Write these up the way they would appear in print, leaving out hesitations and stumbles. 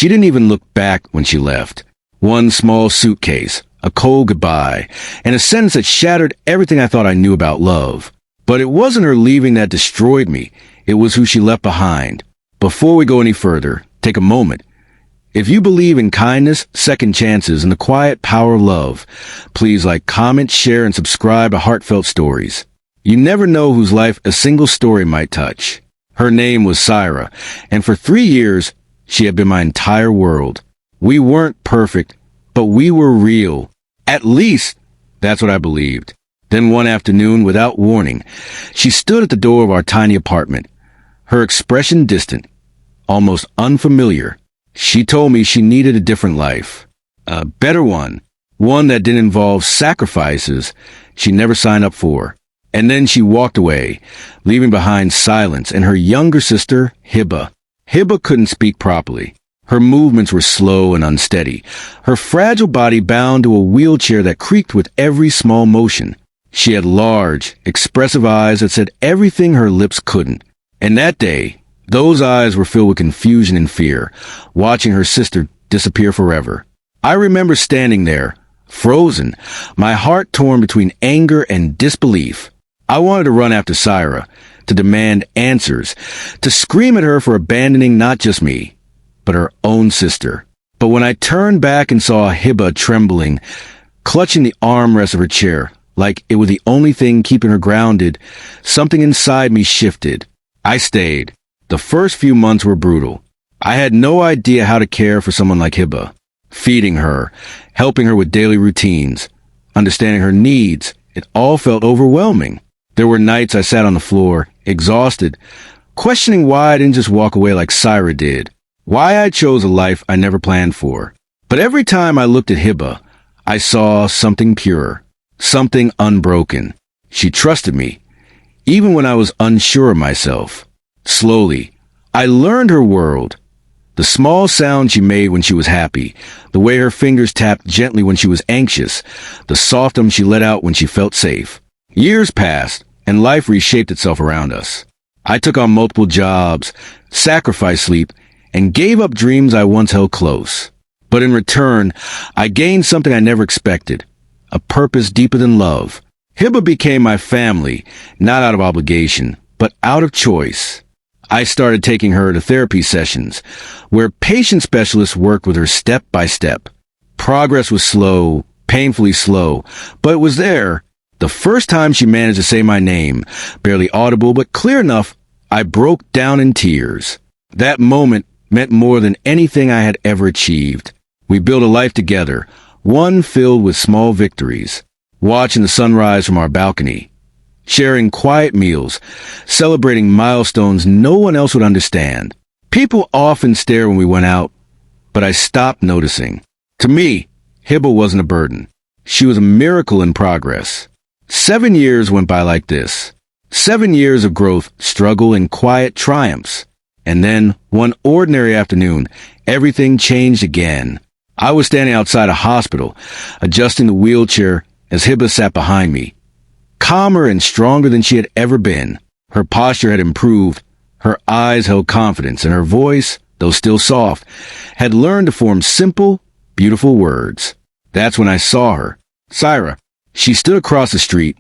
She didn't even look back when she left. One small suitcase, a cold goodbye, and a sentence that shattered everything I thought I knew about love. But it wasn't her leaving that destroyed me. It was who she left behind. Before we go any further, take a moment. If you believe in kindness, second chances, and the quiet power of love, please like, comment, share, and subscribe to Heartfelt Stories. You never know whose life a single story might touch. Her name was Syra, and for 3 years, she had been my entire world. We weren't perfect, but we were real. At least, that's what I believed. Then one afternoon, without warning, she stood at the door of our tiny apartment, her expression distant, almost unfamiliar. She told me she needed a different life, a better one that didn't involve sacrifices she never signed up for. And then she walked away, leaving behind silence and her younger sister, Hiba. Hiba couldn't speak properly. Her movements were slow and unsteady, her fragile body bound to a wheelchair that creaked with every small motion. She had large, expressive eyes that said everything her lips couldn't. And that day, those eyes were filled with confusion and fear, watching her sister disappear forever. I remember standing there, frozen, my heart torn between anger and disbelief. I wanted to run after Syra, to demand answers, to scream at her for abandoning not just me, but her own sister. But when I turned back and saw Hiba trembling, clutching the armrest of her chair, like it was the only thing keeping her grounded, something inside me shifted. I stayed. The first few months were brutal. I had no idea how to care for someone like Hiba. Feeding her, helping her with daily routines, understanding her needs, it all felt overwhelming. There were nights I sat on the floor, exhausted, questioning why I didn't just walk away like Syra did, why I chose a life I never planned for. But every time I looked at Hiba, I saw something pure, something unbroken. She trusted me, even when I was unsure of myself. Slowly, I learned her world. The small sound she made when she was happy, the way her fingers tapped gently when she was anxious, the soft she let out when she felt safe. Years passed, and life reshaped itself around us. I took on multiple jobs, sacrificed sleep, and gave up dreams I once held close. But in return, I gained something I never expected, a purpose deeper than love. Hiba became my family, not out of obligation, but out of choice. I started taking her to therapy sessions, where patient specialists worked with her step by step. Progress was slow, painfully slow, but it was there. The first time she managed to say my name, barely audible but clear enough, I broke down in tears. That moment meant more than anything I had ever achieved. We built a life together, one filled with small victories, watching the sunrise from our balcony, sharing quiet meals, celebrating milestones no one else would understand. People often stare when we went out, but I stopped noticing. To me, Hiba wasn't a burden. She was a miracle in progress. 7 years went by like this. 7 years of growth, struggle, and quiet triumphs. And then, one ordinary afternoon, everything changed again. I was standing outside a hospital, adjusting the wheelchair as Hiba sat behind me. Calmer and stronger than she had ever been. Her posture had improved, her eyes held confidence, and her voice, though still soft, had learned to form simple, beautiful words. That's when I saw her. Syra. She stood across the street,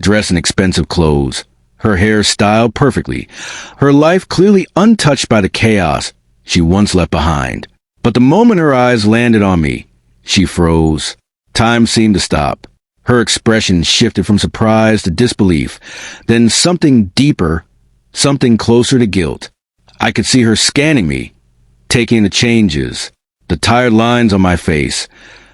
dressed in expensive clothes, her hair styled perfectly, her life clearly untouched by the chaos she once left behind. But the moment her eyes landed on me, she froze. Time seemed to stop. Her expression shifted from surprise to disbelief, then something deeper, something closer to guilt. I could see her scanning me, taking the changes, the tired lines on my face,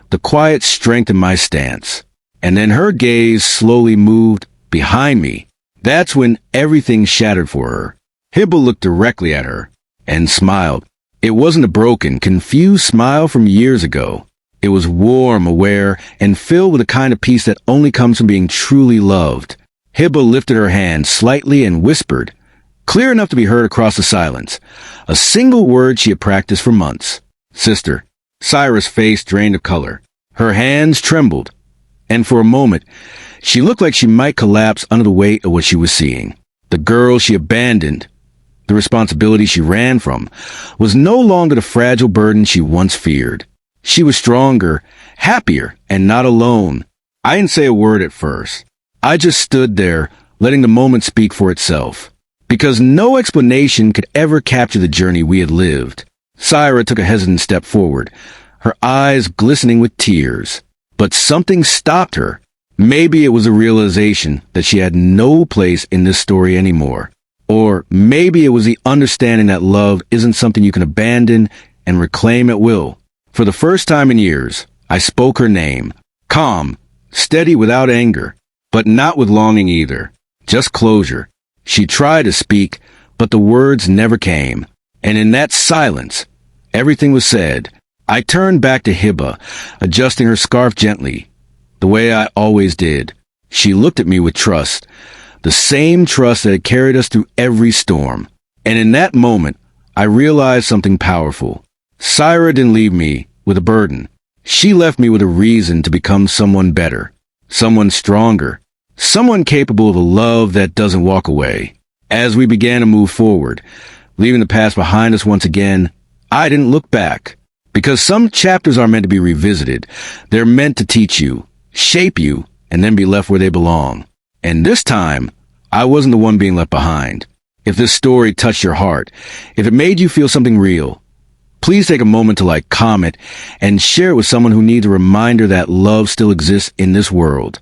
the quiet strength in my stance. And then her gaze slowly moved behind me. That's when everything shattered for her. Hiba looked directly at her and smiled. It wasn't a broken, confused smile from years ago. It was warm, aware, and filled with the kind of peace that only comes from being truly loved. Hiba lifted her hand slightly and whispered, clear enough to be heard across the silence, a single word she had practiced for months. Sister. Syra's face drained of color. Her hands trembled, and for a moment, she looked like she might collapse under the weight of what she was seeing. The girl she abandoned, the responsibility she ran from, was no longer the fragile burden she once feared. She was stronger, happier, and not alone. I didn't say a word at first. I just stood there, letting the moment speak for itself. Because no explanation could ever capture the journey we had lived. Syra took a hesitant step forward, her eyes glistening with tears. But something stopped her. Maybe it was a realization that she had no place in this story anymore. Or maybe it was the understanding that love isn't something you can abandon and reclaim at will. For the first time in years, I spoke her name. Calm, steady without anger, but not with longing either. Just closure. She tried to speak, but the words never came. And in that silence, everything was said. I turned back to Hiba, adjusting her scarf gently, the way I always did. She looked at me with trust, the same trust that had carried us through every storm. And in that moment, I realized something powerful. Syra didn't leave me with a burden. She left me with a reason to become someone better, someone stronger, someone capable of a love that doesn't walk away. As we began to move forward, leaving the past behind us once again, I didn't look back. Because some chapters are meant to be revisited. They're meant to teach you, shape you, and then be left where they belong. And this time, I wasn't the one being left behind. If this story touched your heart, if it made you feel something real, please take a moment to comment, and share it with someone who needs a reminder that love still exists in this world.